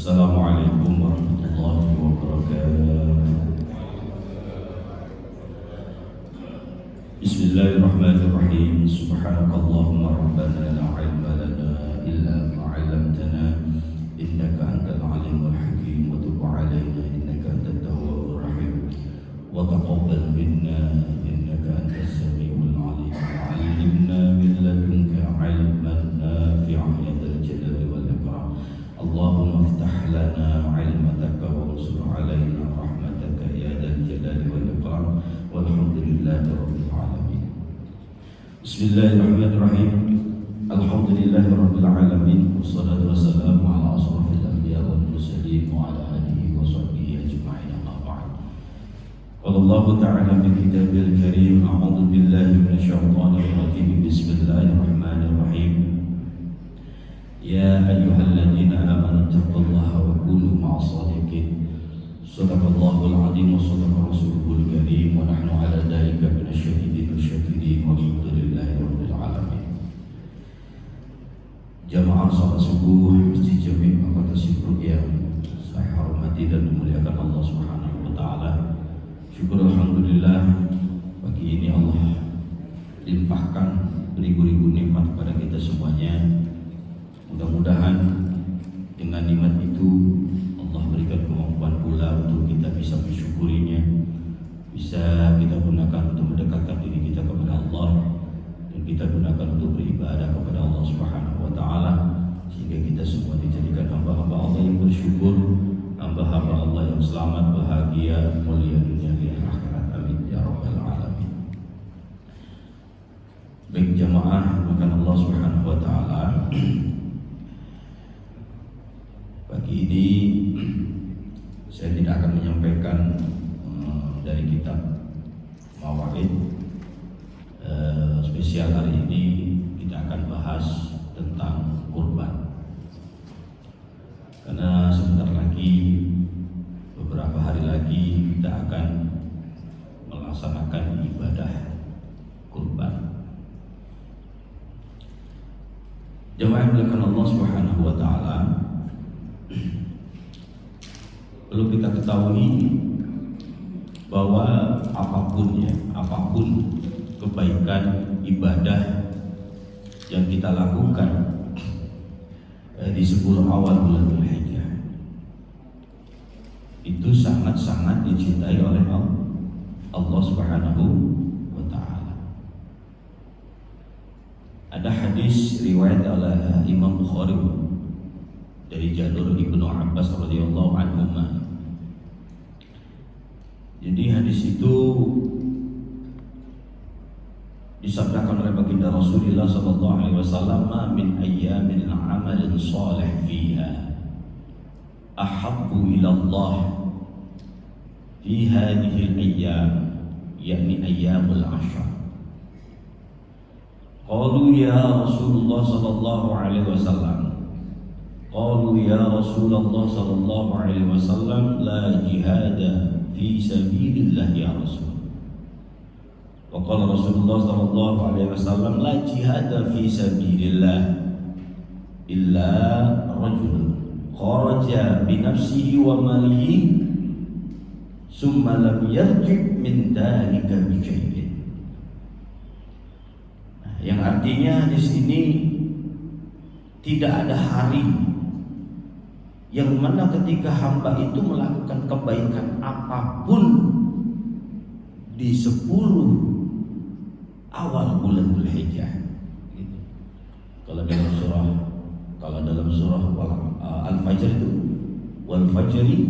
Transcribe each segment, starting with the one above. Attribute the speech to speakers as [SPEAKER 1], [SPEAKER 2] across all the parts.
[SPEAKER 1] Assalamualaikum warahmatullahi wabarakatuh. Bismillahirrahmanirrahim. Subhanakallahumma rabbana la ilma lana illa ma 'allamtana innaka antal alimul hakim wa tub 'alaina innaka antat tawwabur rahim wa taqabbal minna innaka antas samiul 'alim. 'Allimna min ladunka 'ilman nafi'an ya dzal jalali wal ikram. Allahumma iftah lana 'ilmataka wansur 'alaina rahmataka ya dzal jalali wal ikram. Walhamdulillahi rabbil alamin. Bismillahirrahmanirrahim. Alhamdulillahi rabbil alamin. Wassalatu wassalamu ala asrafil anbiya wal mursalin wa ala alihi wa sahbihi ajma'in. Amma ba'd. Qala Allah ta'ala fi kitabil karim, a'udzu billahi minasyaitonir rajim. Bismillahirrahmanirrahim. Ya ayyuhalladzina amanu taqullaha wa kunu ma'as shadiqin. Sadaqallahul azim wa sadaqa rasuluhul karim wa nahnu ala dzalika minasyahidin wasyakirin walhamdulillahi rabbil alamin. Jamaah salat subuh Masjid Jami' Kota Sibruk yang saya hormati dan dimuliakan Allah Subhanahu wa taala. Syukur alhamdulillah pagi ini Allah limpahkan beribu-ribu nikmat kepada kita semuanya. Mudah-mudahan dengan nikmat itu Allah berikan kemampuan pula untuk kita bisa mensyukurinya, bisa kita gunakan untuk mendekatkan diri kita kepada Allah, dan kita gunakan untuk beribadah kepada Allah Subhanahu wa taala, sehingga kita semua dijadikan hamba-hamba Allah yang bersyukur, hamba-hamba Allah yang selamat, bahagia, mulia dunia dan akhirat. Amin ya rabbal alamin. Baik jamaah, maka Allah Subhanahu wa taala, pagi ini saya tidak akan menyampaikan dari kitab Mawaid. Spesial hari ini kita akan bahas tentang kurban, karena sebentar lagi, beberapa hari lagi kita akan melaksanakan ibadah kurban. Jemaah yang dimuliakan Allah Subhanahu wa taala, perlu kita ketahui bahwa apapun kebaikan ibadah yang kita lakukan di 10 awal bulan Dzulhijjah itu sangat-sangat dicintai oleh Allah Subhanahu wa taala. Ada hadis riwayat oleh Imam Bukhari dari jalur Ibnu Abbas radhiyallahu anhu. Jadi hadis itu disabdakan oleh baginda Rasulullah sallallahu alaihi wasallam, "Ma min ayyamin 'amalin shalih fiha ahabbu ila Allah fi hadhihi al-ayyam, yakni ayyamul 'ashr." Qalu ya Rasulullah sallallahu alaihi wasallam, qalu ya Rasulullah sallallahu alaihi wasallam, la jihada fi sabilillah ya Rasul. Wa qala Rasulullah sallallahu alaihi wasallam, la jihada fi sabilillah illa rajul kharaja bi nafsihi wa malihi summa lam yarji' min dhalika bi syai'in. Yang artinya di sini tidak ada hari yang mana ketika hamba itu melakukan kebaikan apapun di 10 awal bulan Dzulhijjah. Kalau dalam surah Al-Fajr itu wal fajri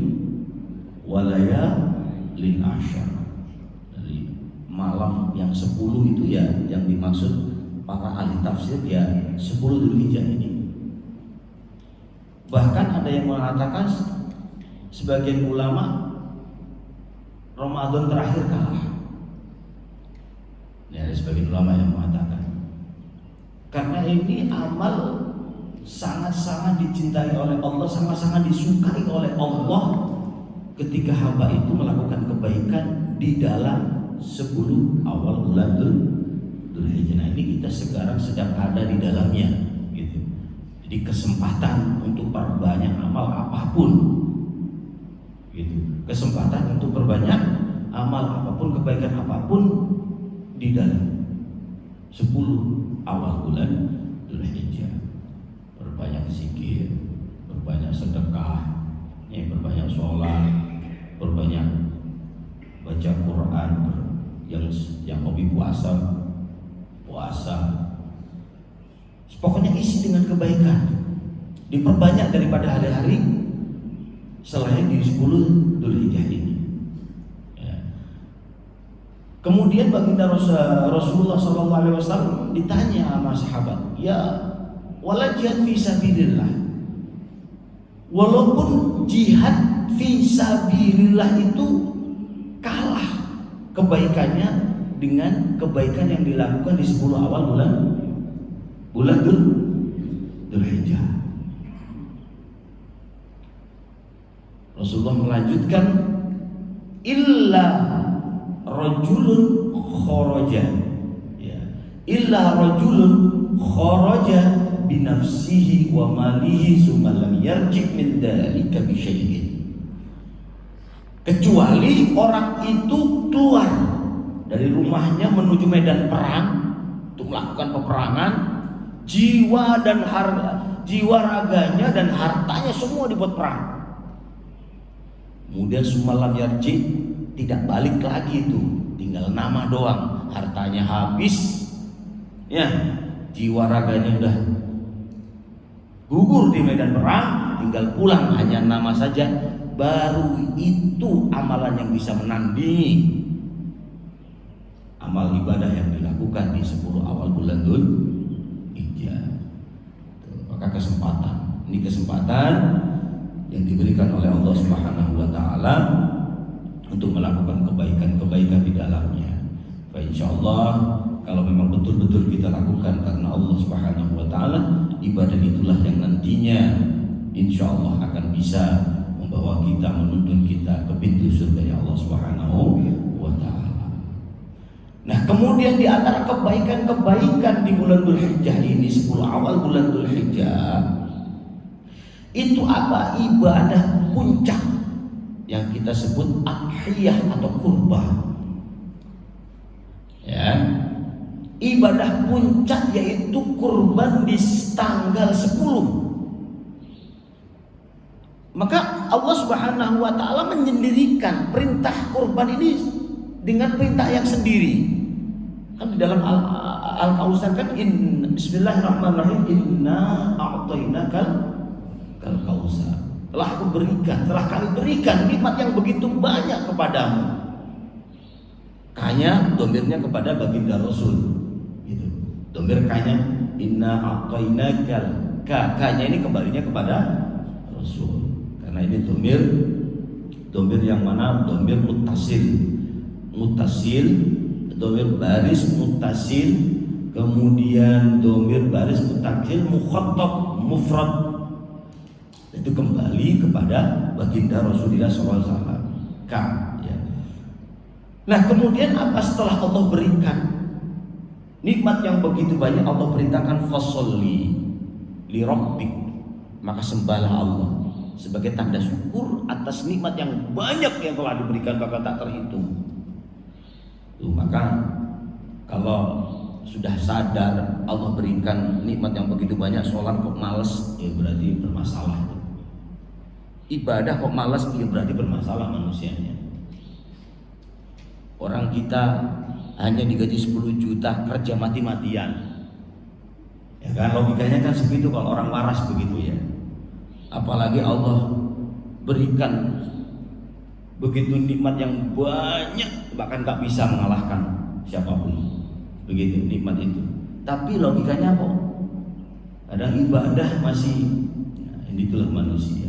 [SPEAKER 1] walayalin ashar. Dari malam yang 10 itu ya yang dimaksud para ahli tafsir ya 10 Dzulhijjah ini. Bahkan ada yang mengatakan, sebagian ulama, Ramadan terakhir kalah. Ya, ada sebagian ulama yang mengatakan, karena ini amal sangat-sangat dicintai oleh Allah, sangat-sangat disukai oleh Allah ketika hamba itu melakukan kebaikan di dalam 10 awal bulan Dzulhijjah. Nah, ini kita sekarang sedang ada di dalamnya, gitu. Jadi kesempatan untuk perbanyak amal apapun, gitu. Kesempatan untuk perbanyak amal apapun, kebaikan apapun di dalam 10 awal bulan Dzulhijjah. Perbanyak zikir, perbanyak sedekah, perbanyak sholat, perbanyak baca Quran, yang hobi puasa. Pokoknya isi dengan kebaikan, diperbanyak daripada hari-hari selain di 10 Dzulhijjah ini. Ya. Kemudian baginda Rasulullah SAW ditanya sama sahabat, ya wala jihad fi sabilillah, walaupun jihad fi sabilillah itu kalah kebaikannya dengan kebaikan yang dilakukan di 10 awal bulan Dzulhijjah. Rasulullah melanjutkan, illa rajulun kharaja, ya, illa rajulun kharaja binafsihi wa malihi summa lam yarji' min dzalika bi syai'in. Kecuali orang itu keluar dari rumahnya menuju medan perang untuk melakukan peperangan, jiwa raganya dan hartanya semua dibuat perang. Kemudian sumalam yarji, tidak balik lagi itu, tinggal nama doang, hartanya habis, ya, jiwa raganya udah gugur di medan perang, tinggal pulang hanya nama saja. Baru itu amalan yang bisa menandingi amal ibadah yang dilakukan di 10 awal bulan Dzulhijjah. Maka ini kesempatan yang diberikan oleh Allah Subhanahu wa taala untuk melakukan kebaikan-kebaikan di dalamnya. Insyaallah kalau memang betul-betul kita lakukan karena Allah Subhanahu wa taala, ibadah itulah yang nantinya insyaallah akan bisa membawa kita, menuntun kita ke pintu surga Allah Subhanahu wa taala. Nah, kemudian di antara kebaikan-kebaikan di bulan Dzulhijjah ini, 10 awal bulan Dzulhijjah, itu apa? Ibadah puncak yang kita sebut adhiyah atau kurban. Ya. Ibadah puncak yaitu kurban di tanggal 10. Maka Allah Subhanahu wa taala menyendirikan perintah kurban ini dengan perintah yang sendiri. Kan di dalam Al-Kautsar kan bismillahirrahmanirrahim, inna a'tainakal kautsar. Telah kami berikan nikmat yang begitu banyak kepadamu. Kanya domirnya kepada baginda Rasul. Gitu. Domir kanya inna a'tainakal kanya ini kembalinya kepada Rasul. Karena ini domir yang mana? Domir mutasil, domir baris mutasil, kemudian domir baris mutakil, mukhattab mufrad. Itu kembali kepada baginda Rasulullah SAW. Ya. Nah, kemudian apa setelah Allah berikan nikmat yang begitu banyak, Allah perintahkan fasholli li rabbik, maka sembahlah Allah sebagai tanda syukur atas nikmat yang banyak yang telah diberikan bahkan tak terhitung. Maka kalau sudah sadar Allah berikan nikmat yang begitu banyak, sholat kok males, ya berarti bermasalah. Ibadah kok malas, ya berarti bermasalah manusianya. Orang kita hanya digaji 10 juta, kerja mati-matian. Ya kan, logikanya kan segitu kalau orang waras begitu ya. Apalagi Allah berikan begitu nikmat yang banyak, bahkan tak bisa mengalahkan siapapun. Begitu nikmat itu. Tapi logikanya kok kadang ibadah masih, ini itulah manusia.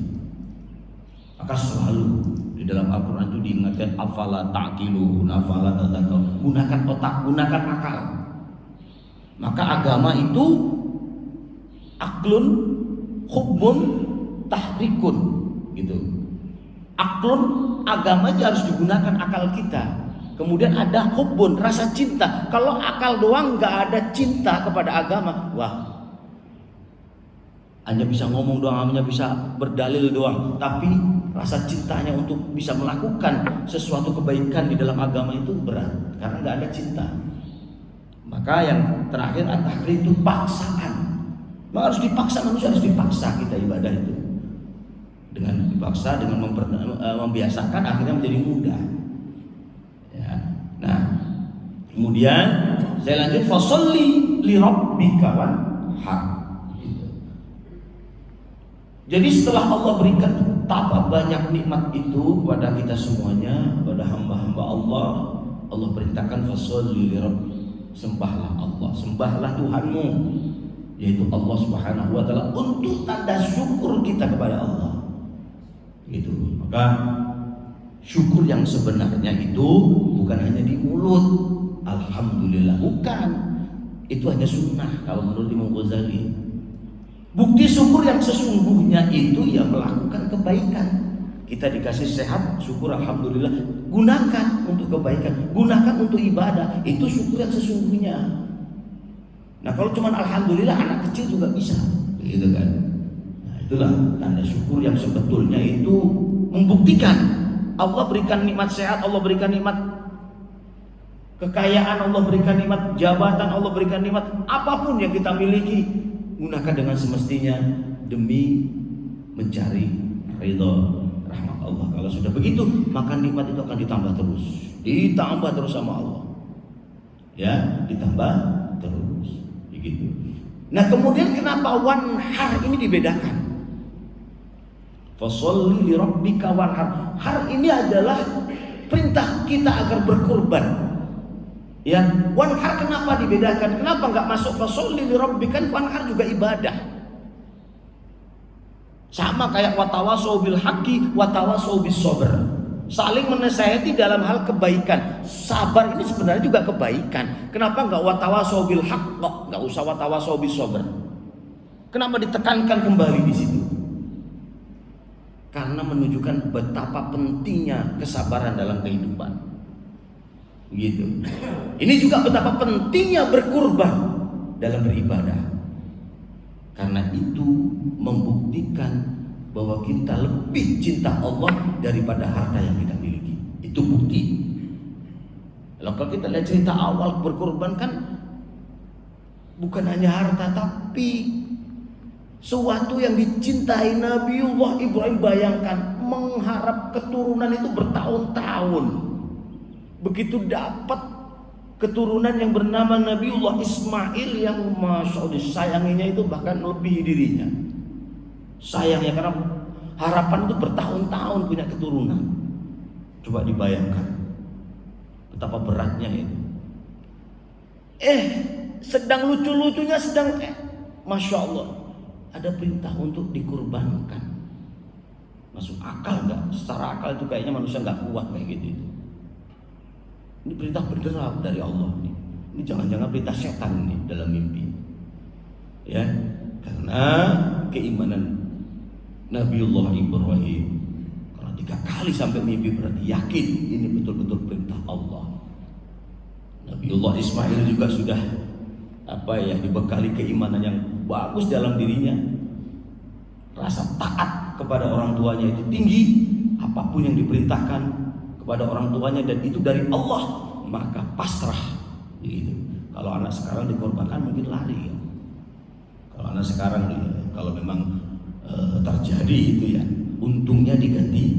[SPEAKER 1] Maka selalu di dalam Al-Quran itu diingatkan afala ta'qilun, afala tadhakkarun, gunakan otak, gunakan akal. Maka agama itu aklun, hubbun, tahrikun, gitu. Aklun, agama aja harus digunakan akal kita. Kemudian ada hubbun, rasa cinta. Kalau akal doang nggak ada cinta kepada agama, wah, hanya bisa ngomong doang, hanya bisa berdalil doang, tapi rasa cintanya untuk bisa melakukan sesuatu kebaikan di dalam agama itu berat karena nggak ada cinta. Maka yang terakhir at-tahrir itu paksaan. Maka harus dipaksa, manusia harus dipaksa kita ibadah itu. Dengan dipaksa, dengan membiasakan akhirnya menjadi mudah. Ya. Nah, kemudian saya lanjut fasholli li rabbika wanhar. Gitu. Jadi setelah Allah berikan betapa banyak nikmat itu kepada kita semuanya, kepada hamba-hamba Allah, Allah perintahkan fasholli li rabbika. Sembahlah Allah, sembahlah Tuhanmu, yaitu Allah Subhanahu wa taala, untuk tanda syukur kita kepada Allah. Gitu. Maka syukur yang sebenarnya itu bukan hanya di mulut, alhamdulillah, bukan. Itu hanya sunnah kalau menurut Imam Ghazali. Bukti syukur yang sesungguhnya itu ya melakukan kebaikan. Kita dikasih sehat, syukur alhamdulillah. Gunakan untuk kebaikan, gunakan untuk ibadah. Itu syukur yang sesungguhnya. Nah, kalau cuma alhamdulillah, anak kecil juga bisa, gitu kan? Nah, itulah tanda syukur yang sebetulnya itu membuktikan Allah berikan nikmat sehat, Allah berikan nikmat kekayaan, Allah berikan nikmat jabatan, Allah berikan nikmat apapun yang kita miliki, gunakan dengan semestinya demi mencari ridha rahmat Allah. Kalau sudah begitu, maka nikmat itu akan ditambah terus sama Allah. Ya, ditambah terus. Begitu. Nah, kemudian kenapa wanhar ini dibedakan? Fasholli li rabbika wanhar. Har ini adalah perintah kita agar berkorban. Ya, wanhar kenapa dibedakan? Kenapa enggak masuk fasholli li rabbika? Wanhar juga ibadah. Sama kayak watawasau bil haqqi watawasau bis sabr. Saling menasihati dalam hal kebaikan. Sabar ini sebenarnya juga kebaikan. Kenapa enggak watawasau bil haqq? Enggak usah watawasau bis sabr. Kenapa ditekankan kembali di situ? Karena menunjukkan betapa pentingnya kesabaran dalam kehidupan. Gitu. Ini juga betapa pentingnya berkurban dalam beribadah. Karena itu membuktikan bahwa kita lebih cinta Allah daripada harta yang kita miliki. Itu bukti. Kalau kita lihat cerita awal berkorban kan bukan hanya harta, tapi sesuatu yang dicintai. Nabiullah Ibrahim, bayangkan, mengharap keturunan itu bertahun-tahun. Begitu dapat keturunan yang bernama Nabiullah Ismail yang masya Allah disayanginya itu bahkan lebih dirinya. Sayangnya karena harapan itu bertahun-tahun punya keturunan. Coba dibayangkan betapa beratnya itu. Sedang lucu-lucunya masya Allah ada perintah untuk dikurbankan. Masuk akal nggak? Secara akal itu kayaknya manusia nggak kuat kayak gitu. Ini perintah beneran dari Allah nih. Ini jangan-jangan perintah setan nih dalam mimpi. Ya, karena keimanan Nabiullah Ibrahim. Kalau 3 kali sampai mimpi berarti yakin ini betul-betul perintah Allah. Nabiullah Ismail juga sudah dibekali keimanan yang bagus dalam dirinya. Rasa taat kepada orang tuanya itu tinggi. Apapun yang diperintahkan kepada orang tuanya dan itu dari Allah, maka pasrah. Gitu. Kalau anak sekarang dikorbankan mungkin lari. Ya. Kalau anak sekarang kalau memang terjadi itu ya, untungnya diganti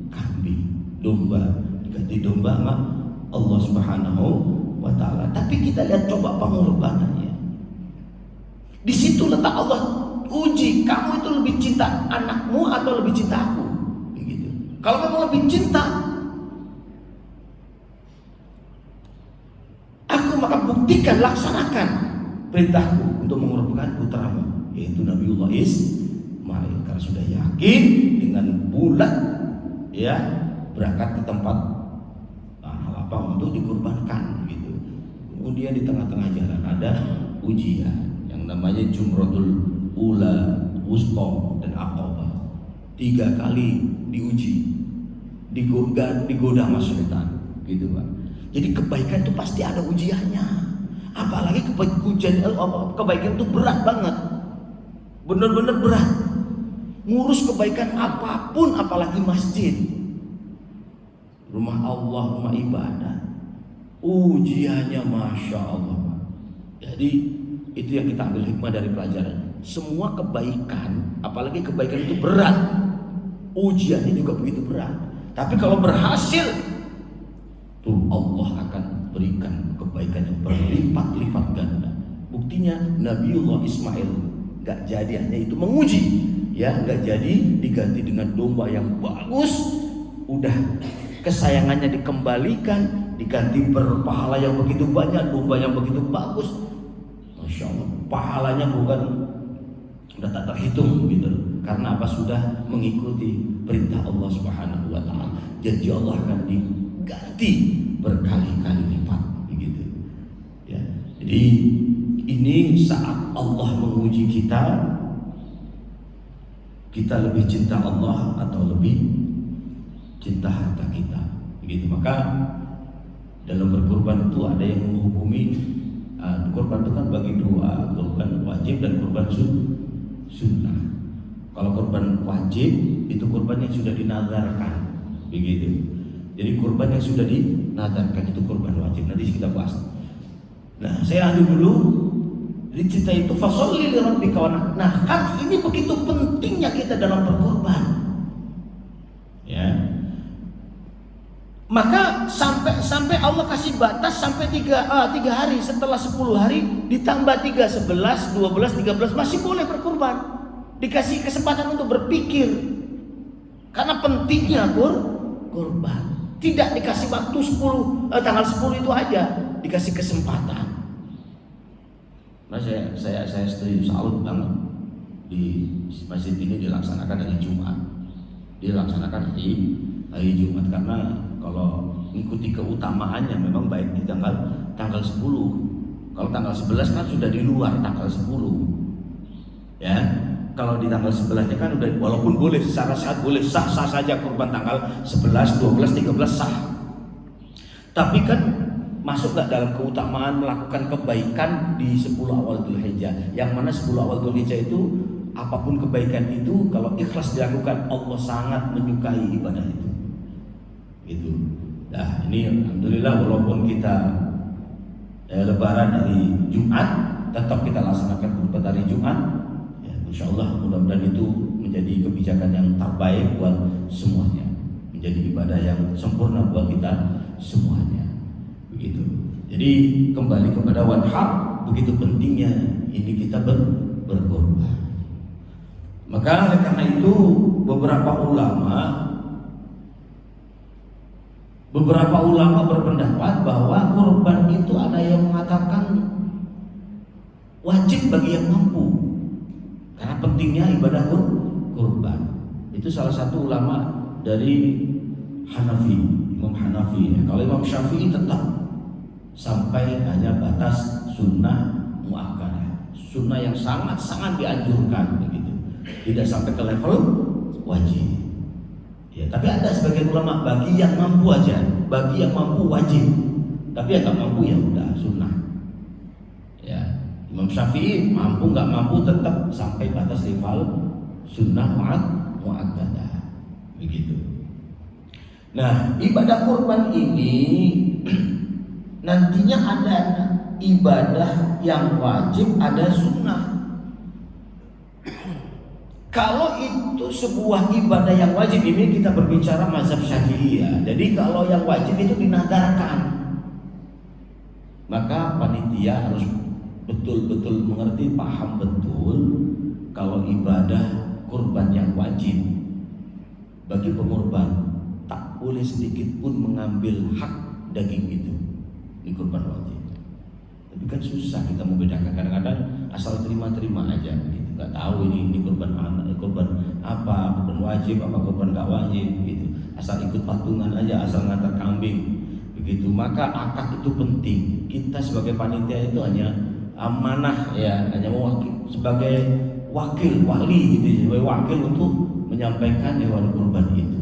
[SPEAKER 1] kambing, domba, diganti domba sama Allah Subhanahu wa taala. Tapi kita lihat coba pengorbanannya. Di situ letak Allah uji, kamu itu lebih cinta anakmu atau lebih cinta aku? Begitu. Kalau kamu lebih cinta maka buktikan, laksanakan perintahku untuk mengorbankan putramu, yaitu Nabiullah Ismail. Karena sudah yakin dengan bulat ya berangkat ke tempat lapang untuk dikurbankan gitu. Kemudian di tengah-tengah jalan ada ujian yang namanya Jumratul Ula, Wusta dan Aqabah. 3 kali diuji, digoda sama setan gitu Pak. Jadi kebaikan itu pasti ada ujiannya. Apalagi kebaikan itu berat banget. benar-benar berat. Ngurus kebaikan apapun, apalagi masjid, rumah Allah, rumah ibadah, ujiannya Masya Allah. Jadi itu yang kita ambil hikmah dari pelajaran. Semua kebaikan, apalagi kebaikan itu berat, ujiannya juga begitu berat. Tapi kalau berhasil, tuh Allah akan berikan kebaikan yang berlipat-lipat ganda. Buktinya Nabiullah Ismail gak jadi hanya itu menguji, ya gak jadi diganti dengan domba yang bagus, udah kesayangannya dikembalikan, diganti berpahala yang begitu banyak, domba yang begitu bagus. Masya Allah, pahalanya bukan udah tak terhitung gitu. Karena apa? Sudah mengikuti perintah Allah Subhanahu wa taala. Janji Allah akan diganti berkali-kali lipat begitu. Ya. Jadi ini saat Allah menguji kita, kita lebih cinta Allah atau lebih cinta harta kita. Begitu. Maka dalam berkurban itu ada yang menghukumi kurban itu kan bagi dua, kurban wajib dan kurban sunnah. Kalau kurban wajib itu kurban yang sudah dinazarkan, begitu. Jadi kurban yang sudah dinazarkan itu kurban wajib. Nanti kita bahas. Nah, saya lanjut dulu. Jadi cerita itu fasholli li rabbika wanhar. Nah, kan ini begitu pentingnya kita dalam berkorban. Ya. Maka sampai Allah kasih batas sampai 3 hari, setelah 10 hari ditambah 3, 11, 12, 13 masih boleh berkorban. Dikasih kesempatan untuk berpikir. Karena pentingnya kurban. Tidak dikasih waktu tanggal 10 itu aja, dikasih kesempatan. Nah, saya setuju, salut banget di masjid ini dilaksanakan hari Jumat. Dilaksanakan hari Jumat karena kalau mengikuti keutamaannya memang baik di tanggal 10. Kalau tanggal 11 kan sudah di luar tanggal 10. Ya. Kalau di tanggal 11-nya kan udah, walaupun boleh secara sehat, boleh sah-sah saja kurban tanggal 11, 12, 13 sah. Tapi kan masuk gak dalam keutamaan melakukan kebaikan di 10 awal Dzulhijjah. Yang mana 10 awal Dzulhijjah itu apapun kebaikan itu kalau ikhlas dilakukan, Allah sangat menyukai ibadah itu. Gitu. Nah, ini alhamdulillah walaupun kita lebaran hari Jumat, tetap kita laksanakan kurban hari Jumat. InsyaAllah mudah-mudahan itu menjadi kebijakan yang terbaik buat semuanya, menjadi ibadah yang sempurna buat kita semuanya. Begitu. Jadi kembali kepada wanhar, begitu pentingnya ini kita berkorban. Maka oleh karena itu beberapa ulama berpendapat bahwa kurban itu ada yang mengatakan wajib bagi yang mampu. Karena pentingnya ibadah kurban. Itu salah satu ulama dari Hanafi, Imam Hanafi. Kalau Imam Syafi'i tetap sampai hanya batas sunnah muakkadah, sunnah yang sangat-sangat dianjurkan begitu. Tidak sampai ke level wajib. Ya, tapi ada sebagian ulama bagi yang mampu aja, bagi yang mampu wajib. Tapi yang nggak mampu ya udah sunnah. Ya. Imam Syafi'i mampu nggak mampu tetap sampai batas level sunnah muakkadah begitu. Nah, ibadah kurban ini nantinya ada ibadah yang wajib, ada sunnah. Kalau itu sebuah ibadah yang wajib, ini kita berbicara mazhab Syafi'i ya. Jadi kalau yang wajib itu dinadarkan, maka panitia harus betul-betul mengerti, paham betul kalau ibadah kurban yang wajib bagi pengorban tak boleh sedikit pun mengambil hak daging itu. Ini kurban wajib. Tapi kan susah kita membedakan, kadang-kadang asal terima-terima aja gitu. Nggak tahu ini kurban apa, kurban wajib apa kurban nggak wajib gitu. Asal ikut patungan aja, asal ngantar kambing begitu. Maka akad itu penting. Kita sebagai panitia itu hanya amanah ya, hanya sebagai wakil wali gitu, sebagai wakil untuk menyampaikan hewan kurban itu.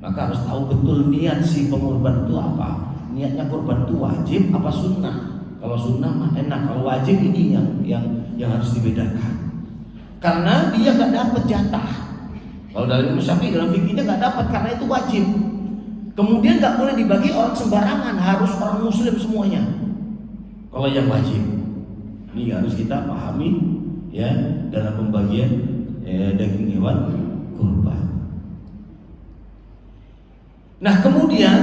[SPEAKER 1] Maka harus tahu betul niat si pengorban itu apa. Niatnya kurban itu wajib apa sunnah. Kalau sunnah mah enak, kalau wajib ini yang harus dibedakan. karena dia nggak dapat jatah. Kalau dari Imam Syafi'i dalam fikihnya nggak dapat karena itu wajib. Kemudian nggak boleh dibagi orang sembarangan, harus orang muslim semuanya. Kalau yang wajib, ini harus kita pahami ya dalam pembagian daging hewan kurban. Nah kemudian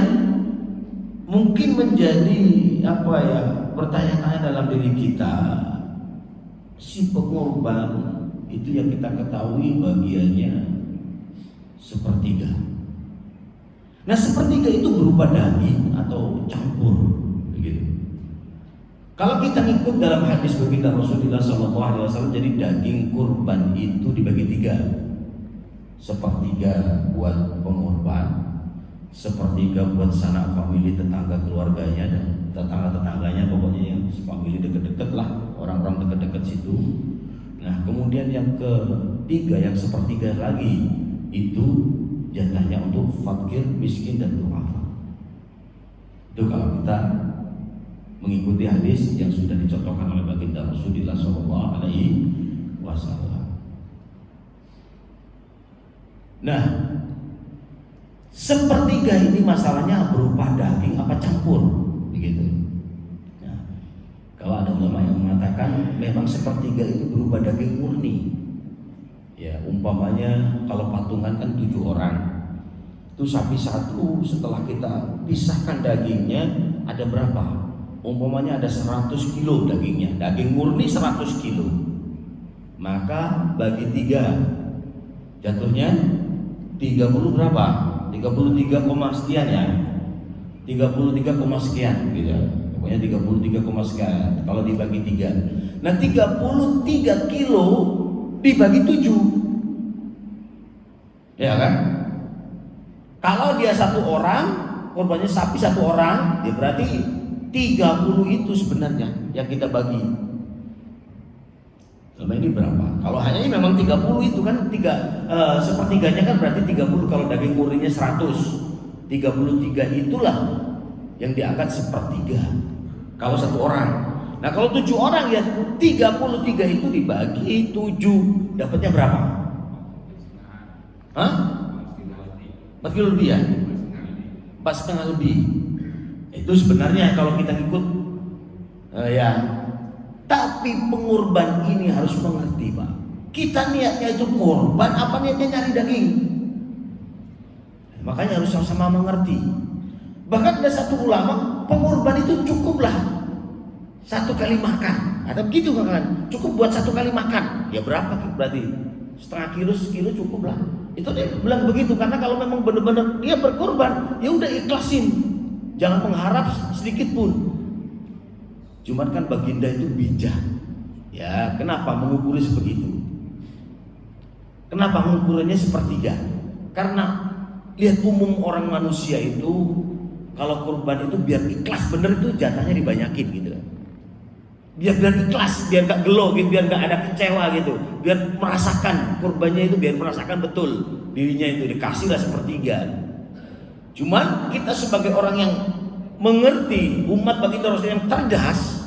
[SPEAKER 1] mungkin menjadi pertanyaan dalam diri kita, si pengorban itu yang kita ketahui bagiannya sepertiga. Nah sepertiga itu berupa daging atau campur begitu. Kalau kita ikut dalam hadis baginda Rasulullah SAW, jadi daging kurban itu dibagi tiga. Sepertiga buat pengorban, sepertiga buat sanak famili, tetangga keluarganya dan tetangga-tetangganya, pokoknya yang famili dekat-dekat lah, orang-orang dekat-dekat situ. Nah kemudian yang ketiga, yang sepertiga lagi itu jatahnya untuk fakir, miskin dan du'afa. Itu kalau kita mengikuti hadis yang sudah dicontohkan oleh baginda Rasulullah SAW. Nah, sepertiga ini masalahnya berupa daging apa campur, begitu. Nah, kalau ada ulama yang mengatakan memang sepertiga itu berupa daging murni. Ya, umpamanya kalau patungan kan 7 orang, itu sapi satu setelah kita pisahkan dagingnya ada berapa? Umpamanya ada 100 kilo dagingnya, daging murni 100 kilo, maka bagi 3 jatuhnya 30 berapa? 33, sekian ya, 33, sekian gitu. Pokoknya 33, sekian kalau dibagi 3. Nah 33 kilo dibagi 7, ya kan? Kalau dia 1 orang, korbannya sapi 1 orang, dia berarti 30 itu sebenarnya yang kita bagi. Selama ini berapa? Kalau hanya ini memang 30 itu kan sepertiganya kan berarti 30. Kalau daging murninya 100, 33 itulah yang diangkat sepertiga. Kalau 1 orang. Nah kalau 7 orang ya 33 itu dibagi 7, dapatnya berapa? Hah? 4 kilo lebih ya? 4,5 lebih. Itu sebenarnya kalau kita ikut ya. Tapi pengorban ini harus mengerti, Pak. Kita niatnya itu korban, apa niatnya nyari daging? Makanya harus sama-sama mengerti. Bahkan ada satu ulama, pengorban itu cukuplah 1 kali makan. Ada begitu kan? Cukup buat 1 kali makan. Ya berapa berarti? Setengah kilo, sekilo cukup lah. Itu dia bilang begitu karena kalau memang benar-benar dia berkorban, ya udah ikhlasin. Jangan mengharap sedikit pun. Cuman kan baginda itu bijak. Ya, kenapa mengukurnya sebegitu? Kenapa mengukurnya sepertiga? Karena lihat umum orang manusia itu kalau kurban itu biar ikhlas bener itu jatahnya dibanyakin gitu. Biar ikhlas, biar gak gelo gitu, biar gak ada kecewa gitu. Biar merasakan kurbannya itu, biar merasakan betul dirinya itu dikasihlah sepertiga. Cuman kita sebagai orang yang mengerti, umat baginda Rasul yang cerdas,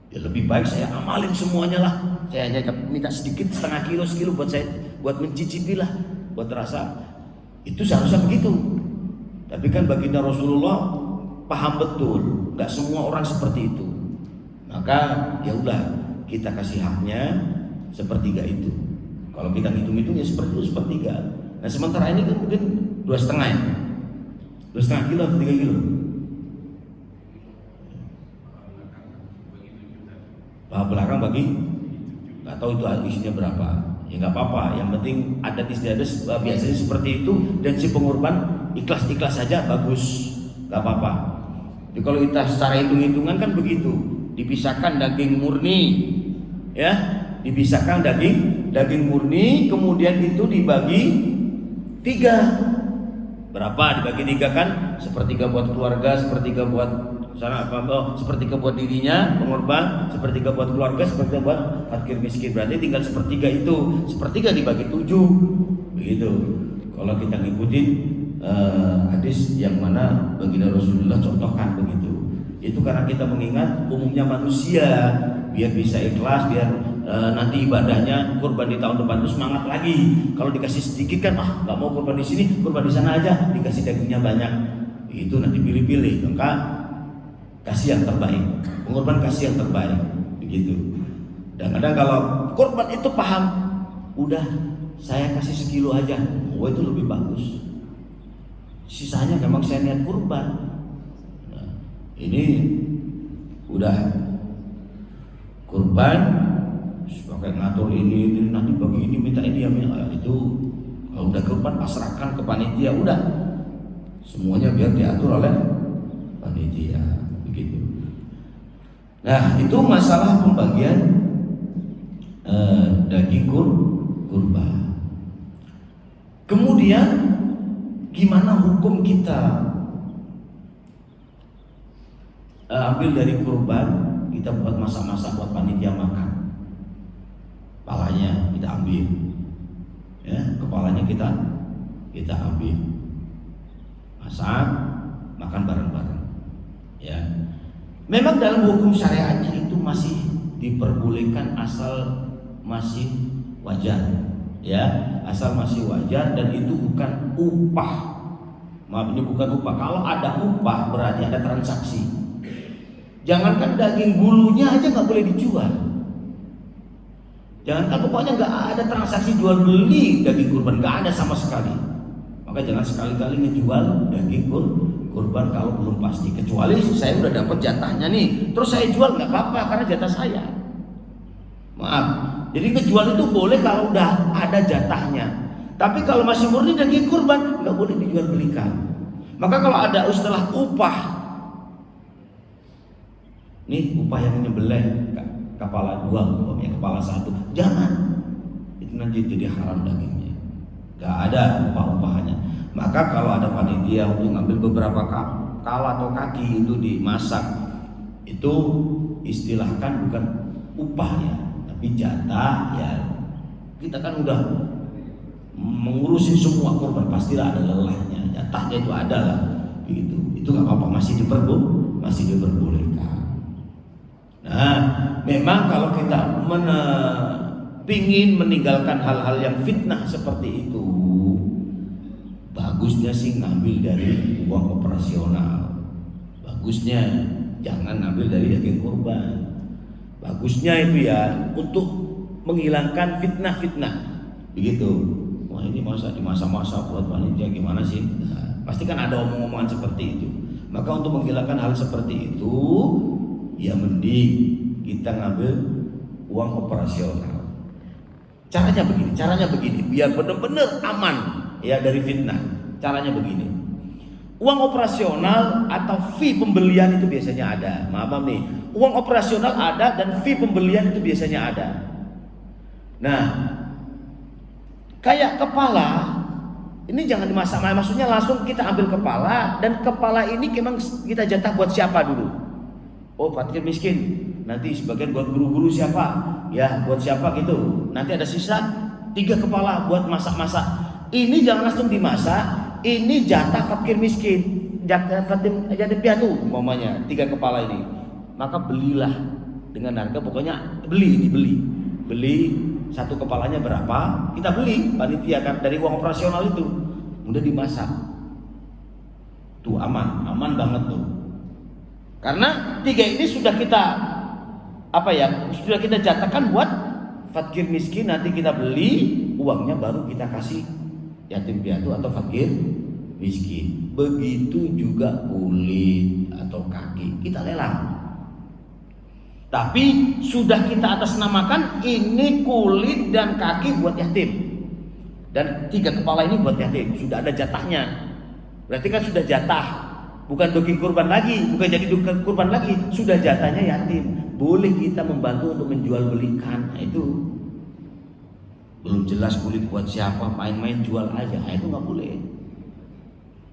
[SPEAKER 1] ya lebih baik saya amalin semuanya lah. Saya hanya minta sedikit, setengah kilo, sekilo buat saya, buat mencicipi lah, buat rasa. Itu seharusnya begitu. Tapi kan baginda Rasulullah paham betul, nggak semua orang seperti itu. Maka ya udah kita kasih haknya sepertiga itu. Kalau kita hitung-hitung ya seperti itu sepertiga. Nah sementara ini kan mungkin 2,5 ya, 2,5 kilo atau 3 kilo. Belakang bagi nggak tahu itu isinya berapa, ya nggak apa-apa, yang penting adat istiadat biasanya seperti itu dan si pengorban ikhlas saja bagus, nggak apa-apa. Jadi kalau kita secara hitung-hitungan kan begitu, dipisahkan daging murni, ya dipisahkan daging murni, kemudian itu dibagi 3. Berapa dibagi 3 kan? Sepertiga buat keluarga, sepertiga buat sepertiga buat dirinya pengorban, sepertiga buat keluarga, sepertiga buat fakir miskin. Berarti tinggal sepertiga itu, sepertiga dibagi 7 begitu. Kalau kita ngikutin hadis yang mana baginda Rasulullah contohkan begitu. Itu karena kita mengingat umumnya manusia biar bisa ikhlas, biar nanti ibadahnya kurban di tahun depan itu semangat lagi. Kalau dikasih sedikit kan nggak mau kurban di sini, kurban di sana aja, dikasih dagingnya banyak. Itu nanti pilih-pilih, maka kasih yang terbaik. Pengorban kasih yang terbaik, begitu. Dan kadang kalau kurban itu paham, udah saya kasih sekilo aja, itu lebih bagus. Sisanya memang saya niat kurban. Nah, ini udah kurban, pakai ngatur ini nanti bagi ini minta ini ya, itu kalau udah kurban pasrahkan ke panitia, udah semuanya biar diatur oleh panitia, begitu. Nah, itu masalah pembagian daging kurban. Kemudian gimana hukum kita ambil dari kurban, kita buat masak-masak buat panitia makan. Kepalanya kita ambil, ya, kepalanya kita ambil, masak, makan bareng-bareng. Ya, memang dalam hukum syariatnya itu masih diperbolehkan asal masih wajar, ya, asal masih wajar dan itu bukan upah. Maaf, ini bukan upah. Kalau ada upah berarti ada transaksi. Jangankan daging bulunya aja nggak boleh dijual. Jangankan pokoknya nggak ada transaksi jual beli daging kurban, nggak ada sama sekali. Maka jangan sekali-kali ngejual daging kurban kalau belum pasti. Kecuali saya udah dapat jatahnya nih, terus saya jual nggak apa-apa karena jatah saya. Maaf. Jadi ngejual itu boleh kalau udah ada jatahnya. Tapi kalau masih murni daging kurban nggak boleh dijual belikan. Maka kalau ada istilah upah, nih upah yang nyembelih kepala dua, umpamanya kepala satu, jangan, itu nanti jadi haram dagingnya. Gak ada upah-upahannya. Maka kalau ada panitia untuk ngambil beberapa kepala atau kaki itu dimasak, itu istilahkan bukan upah ya, tapi jatah ya. Kita kan udah mengurusin semua kurban, pastilah ada lelahnya, jatahnya itu ada lah, begitu. Itu nggak apa-apa, masih diperbolehkan. Nah, memang kalau kita pingin meninggalkan hal-hal yang fitnah seperti itu, bagusnya sih ngambil dari uang operasional. Bagusnya jangan ngambil dari daging kurban. Bagusnya itu ya untuk menghilangkan fitnah-fitnah, begitu. Wah, ini masa di masa-masa buat panitia gimana sih? Nah, pasti kan ada omong-omongan seperti itu. Maka untuk menghilangkan hal seperti itu, ya mending kita ngambil uang operasional. Caranya begini, biar benar-benar aman ya dari fitnah. Caranya begini. Uang operasional atau fee pembelian itu biasanya ada. Maaf nih, uang operasional ada dan fee pembelian itu biasanya ada. Nah, kayak kepala ini jangan dimasak, maksudnya langsung kita ambil kepala, dan kepala ini memang kita jatah buat siapa dulu? Oh, fakir miskin. Nanti sebagian buat guru-guru siapa? Ya, buat siapa gitu. Nanti ada sisa 3 kepala buat masak-masak. Ini jangan langsung dimasak. Ini jatah fakir miskin. Jatah yatim piatu umpamanya 3 kepala ini. Maka belilah dengan harga, pokoknya beli 1 kepalanya berapa? Kita beli panitia kan dari uang operasional itu. Udah dimasak. Tuh aman banget tuh. Karena 3 ini sudah kita sudah kita jatahkan buat fakir miskin, nanti kita beli, uangnya baru kita kasih yatim piatu atau fakir miskin. Begitu juga kulit atau kaki kita lelang. Tapi sudah kita atasnamakan ini kulit dan kaki buat yatim, dan 3 kepala ini buat yatim, sudah ada jatahnya. Berarti kan sudah jatah, bukan daging kurban lagi, bukan jadi daging kurban lagi, sudah jatahnya yatim. Boleh kita membantu untuk menjual belikan. Nah, itu belum jelas kulit buat siapa, main-main jual aja. Nah, itu nggak boleh.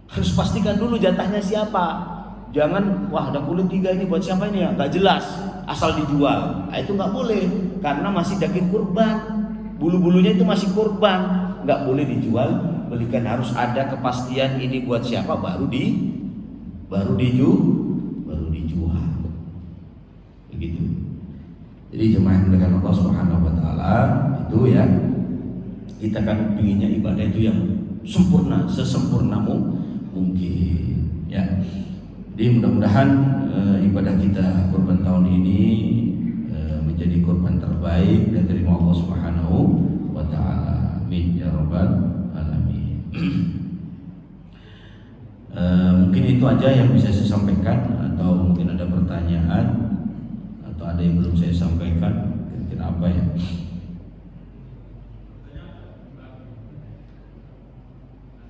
[SPEAKER 1] Harus pastikan dulu jatahnya siapa. Jangan, wah ada kulit 3 ini buat siapa ini ya, nggak jelas, asal dijual. Nah, itu nggak boleh, karena masih daging kurban, bulu-bulunya itu masih kurban, nggak boleh dijual belikan. Harus ada kepastian ini buat siapa, baru dijual. Begitu. Jadi jemaah dengan Allah Subhanahu wa taala itu ya, kita kan pinginnya ibadah itu yang sempurna, sesempurna mungkin ya. Jadi mudah-mudahan ibadah kita kurban tahun ini menjadi kurban terbaik dan terima Allah Subhanahu wa taala. Amin ya rabbal alamin. Mungkin itu aja yang bisa saya sampaikan, atau mungkin ada pertanyaan atau ada yang belum saya sampaikan, kira-kira apa ya?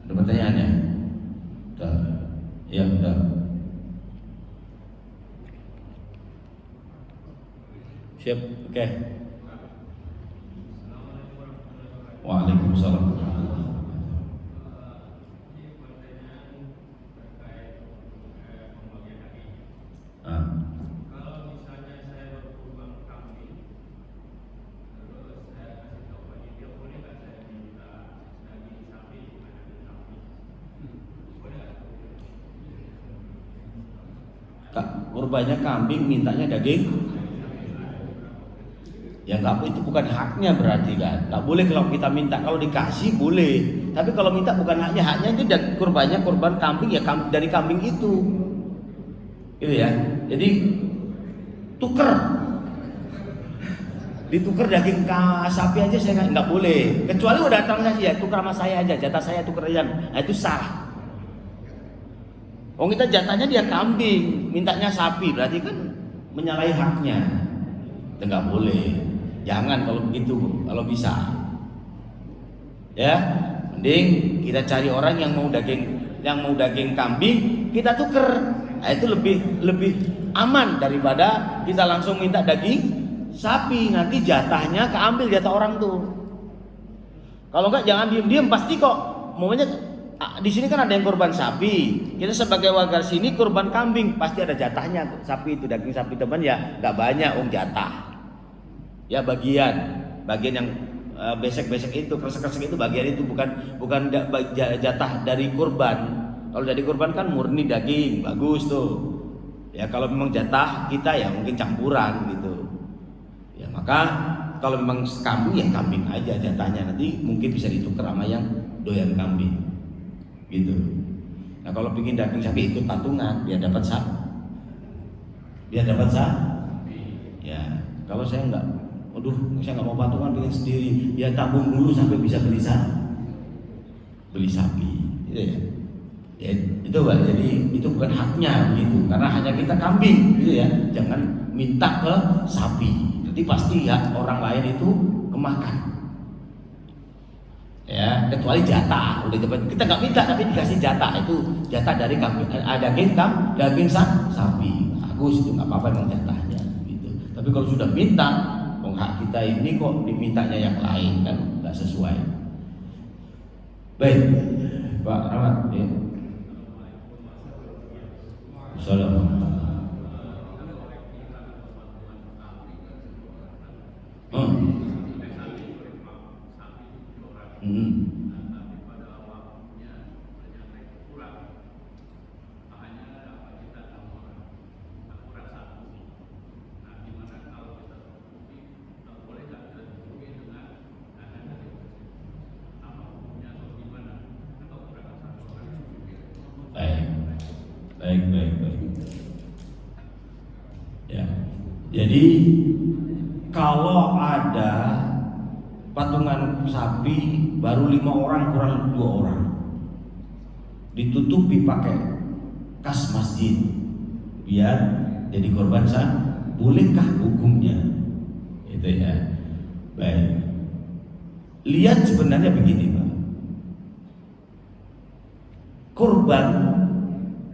[SPEAKER 1] Ada pertanyaannya? Ya, udah. Siap, oke. Waalaikumsalam. Kurbannya kambing, mintanya daging. Ya nggak, itu bukan haknya berarti kan. Nggak boleh kalau kita minta, kalau dikasih boleh. Tapi kalau minta bukan haknya itu kurbannya kurban kambing ya dari kambing itu. Gitu ya. Jadi tuker, ditukar daging sapi aja saya nggak boleh. Kecuali udah transaksi ya, tukar sama saya aja, jatah saya tukar aja. Nah itu sah. Oh kita jatahnya dia kambing, mintanya sapi, berarti kan menyalahi haknya. Itu nggak boleh. Jangan kalau begitu, kalau bisa. Ya, mending kita cari orang yang mau daging kambing, kita tuker. Nah, itu lebih aman daripada kita langsung minta daging sapi. Nanti jatahnya keambil jatah orang tuh. Kalau enggak jangan diem-diem, pasti kok momennya. Di sini kan ada yang kurban sapi, kita sebagai warga sini kurban kambing, pasti ada jatahnya sapi itu, daging sapi teman ya, nggak banyak jatah, ya bagian yang besek-besek itu, kresek-kresek itu bagian itu, bukan jatah dari kurban. Kalau dari kurban kan murni daging, bagus tuh. Ya kalau memang jatah kita ya mungkin campuran gitu. Ya maka kalau memang kambing ya kambing aja jatahnya, nanti mungkin bisa ditukar sama yang doyan kambing. Gitu. Nah kalau bikin daging sapi ikut patungan biar dapat ya. Kalau saya enggak, saya nggak mau patungan, bikin sendiri. Ya tabung dulu sampai bisa beli sapi, gitu ya. Ya itu Pak, jadi itu bukan haknya gitu, karena hanya kita kambing, gitu ya. Jangan minta ke sapi, jadi pasti hak orang lain itu kemakan. Ya, kecuali jatah, udah kita nggak minta tapi dikasih jatah, itu jatah dari kambing, daging sapi, bagus itu nggak apa-apa memang jatahnya, gitu. Tapi kalau sudah minta, hak kita ini kok dimintanya yang lain kan nggak sesuai. Baik, Pak Rahmat. Ya. Assalamualaikum. Baik. Ya. Jadi kalau ada patungan sapi baru 5 orang kurang 2 orang, ditutupi pakai kas masjid biar jadi korban bolehkah hukumnya? Itu ya. Baik. Lihat sebenarnya begini Pak, kurban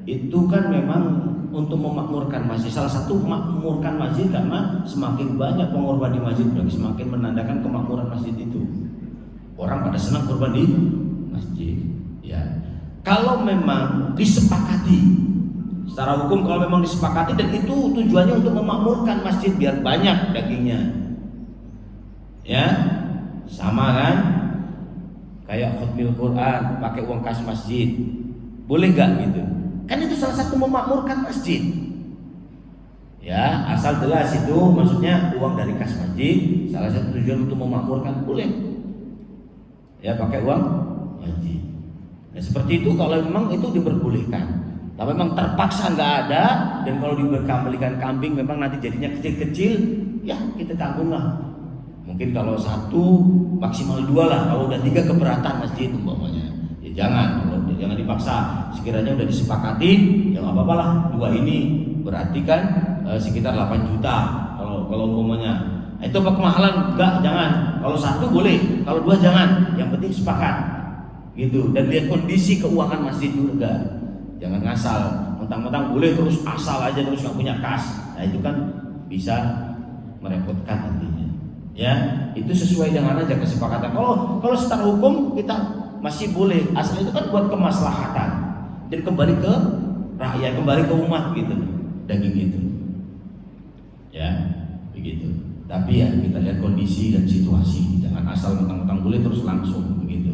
[SPEAKER 1] itu kan memang untuk memakmurkan masjid. Salah satu memakmurkan masjid karena semakin banyak pengorban di masjid, berarti semakin menandakan kemakmuran masjid itu. Orang pada senang kurban di masjid. Ya, kalau memang disepakati secara hukum, kalau memang disepakati dan itu tujuannya untuk memakmurkan masjid biar banyak dagingnya, ya sama kan? Kayak khutbah Quran pakai uang kas masjid, boleh nggak gitu? Kan itu salah satu memakmurkan masjid. Ya, asal jelas itu maksudnya uang dari kas masjid, salah satu tujuan untuk memakmurkan, boleh. Ya, pakai uang masjid. Nah, seperti itu kalau memang itu diperbolehkan. Kalau memang terpaksa nggak ada, dan kalau diberikan kambing memang nanti jadinya kecil-kecil, ya kita tanggunglah. Mungkin kalau 1 maksimal 2 lah. Kalau udah 3 keberatan masjid umpamanya. Ya jangan dipaksa. Sekiranya udah disepakati, ya nggak apa-apa lah. 2 ini berarti kan sekitar 8 juta. Kalau umpamanya itu apa kemahalan? Enggak, jangan. Kalau 1 boleh, kalau 2 jangan. Yang penting sepakat. Gitu. Dan lihat kondisi keuangan masjid juga. Jangan ngasal, mentang-mentang boleh terus asal aja terus nggak punya kas. Nah itu kan bisa merepotkan nantinya. Ya, itu sesuai dengan aja kesepakatan. Kalau secara hukum kita masih boleh, asal itu kan buat kemaslahatan dan kembali ke rakyat, kembali ke umat gitu, daging itu. Ya, begitu. Tapi ya kita lihat kondisi dan situasi, jangan asal mentang-mentang boleh terus langsung begitu.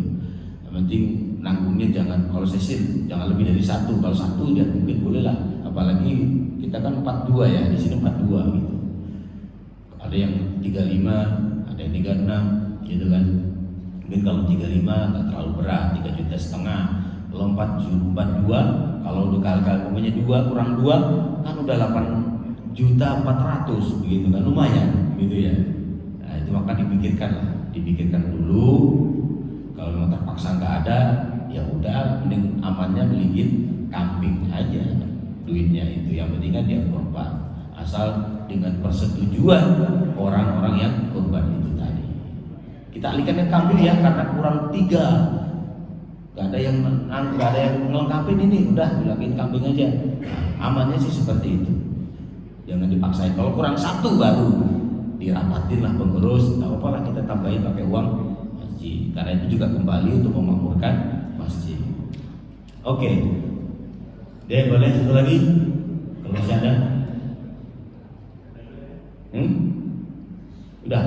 [SPEAKER 1] Yang penting nanggungnya jangan, kalau sesil jangan lebih dari 1. Kalau 1 ya mungkin boleh lah, apalagi kita kan 42 ya, di sini 42 gitu. Ada yang 35, ada yang 36 gitu kan. Mungkin kalau 35 nggak terlalu berat, 3,5 juta. Kalau 42, kalau udah kali-kali 2 kurang 2 kan udah 8,4 juta begitu kan, lumayan gitu ya. Nah itu maka dipikirkan dulu. Kalau memang terpaksa nggak ada, ya udah mending amannya beliin kambing aja, duitnya itu yang penting kan dia korban, asal dengan persetujuan orang-orang yang korban itu tadi. Kita alihkan ke kambing ya, karena kurang 3, nggak ada yang ngelengkapin ini, udah bilangin kambing aja. Nah, amannya sih seperti itu, jangan dipaksain. Kalau kurang 1 baru dirapatin lah pengurus, nggak apa-apa lah kita tambahin pakai uang masjid, karena itu juga kembali untuk memakmurkan masjid. Oke. Deh, boleh satu lagi kalau masih ada. Udah.